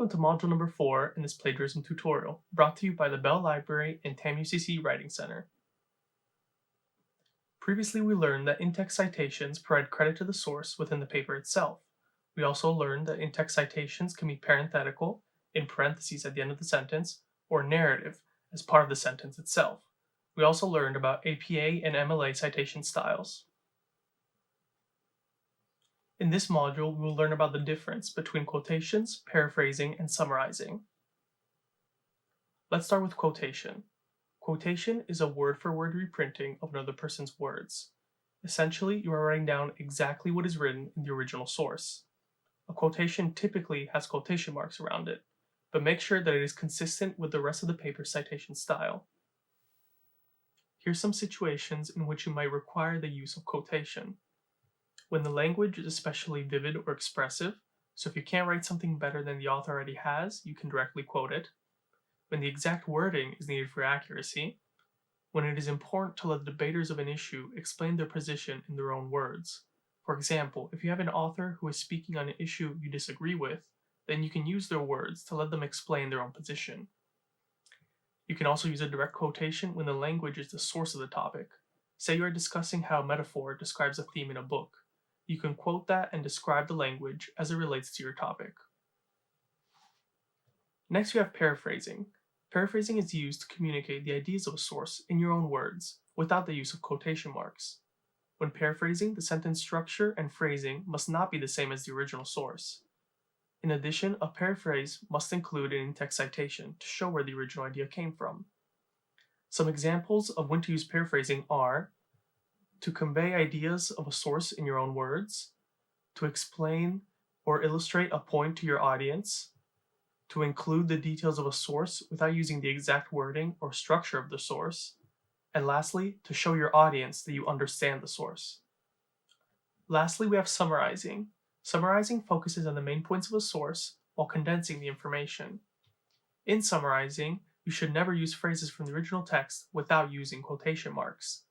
welcome to module number 4 in this plagiarism tutorial, brought to you by the Bell Library and TAM-UCC Writing Center. Previously we learned that in-text citations provide credit to the source within the paper itself. We also learned that in-text citations can be parenthetical, in parentheses at the end of the sentence, or narrative, as part of the sentence itself. We also learned about APA and MLA citation styles. In this module, we will learn about the difference between quotations, paraphrasing, and summarizing. Let's start with quotation. Quotation is a word-for-word reprinting of another person's words. Essentially, you are writing down exactly what is written in the original source. A quotation typically has quotation marks around it, but make sure that it is consistent with the rest of the paper's citation style. Here's some situations in which you might require the use of quotation. When the language is especially vivid or expressive, so if you can't write something better than the author already has, you can directly quote it. When the exact wording is needed for accuracy. When it is important to let the debaters of an issue explain their position in their own words. For example, if you have an author who is speaking on an issue you disagree with, then you can use their words to let them explain their own position. You can also use a direct quotation when the language is the source of the topic. Say you are discussing how a metaphor describes a theme in a book. You can quote that and describe the language as it relates to your topic. Next, we have paraphrasing. Paraphrasing is used to communicate the ideas of a source in your own words, without the use of quotation marks. When paraphrasing, the sentence structure and phrasing must not be the same as the original source. In addition, a paraphrase must include an in-text citation to show where the original idea came from. Some examples of when to use paraphrasing are to convey ideas of a source in your own words, to explain or illustrate a point to your audience, to include the details of a source without using the exact wording or structure of the source, and lastly, to show your audience that you understand the source. Lastly, we have summarizing. Summarizing focuses on the main points of a source while condensing the information. In summarizing, you should never use phrases from the original text without using quotation marks.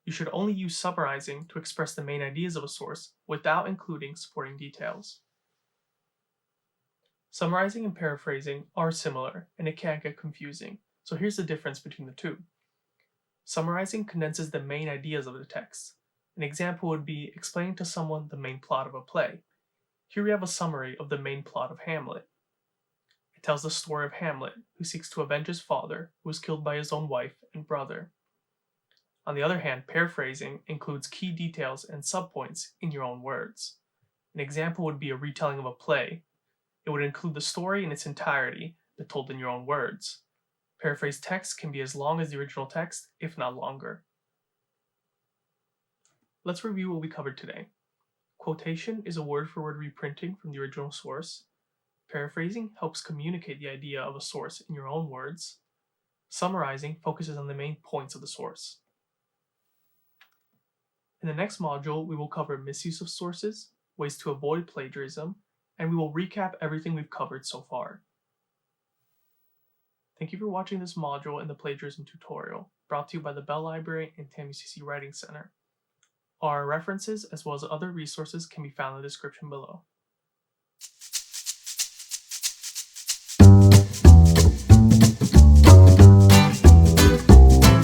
You should only use summarizing to express the main ideas of a source without including supporting details. Summarizing and paraphrasing are similar, and it can get confusing, so here's the difference between the two. Summarizing condenses the main ideas of the text. An example would be explaining to someone the main plot of a play. Here we have a summary of the main plot of Hamlet. It tells the story of Hamlet, who seeks to avenge his father, who was killed by his own wife and brother. On the other hand, paraphrasing includes key details and subpoints in your own words. An example would be a retelling of a play. It would include the story in its entirety, but told in your own words. Paraphrased text can be as long as the original text, if not longer. Let's review what we covered today. Quotation is a word-for-word reprinting from the original source. Paraphrasing helps communicate the idea of a source in your own words. Summarizing focuses on the main points of the source. In the next module, we will cover misuse of sources, ways to avoid plagiarism, and we will recap everything we've covered so far. Thank you for watching this module in the plagiarism tutorial, brought to you by the Bell Library and TAM-UCC Writing Center. Our references as well as other resources can be found in the description below.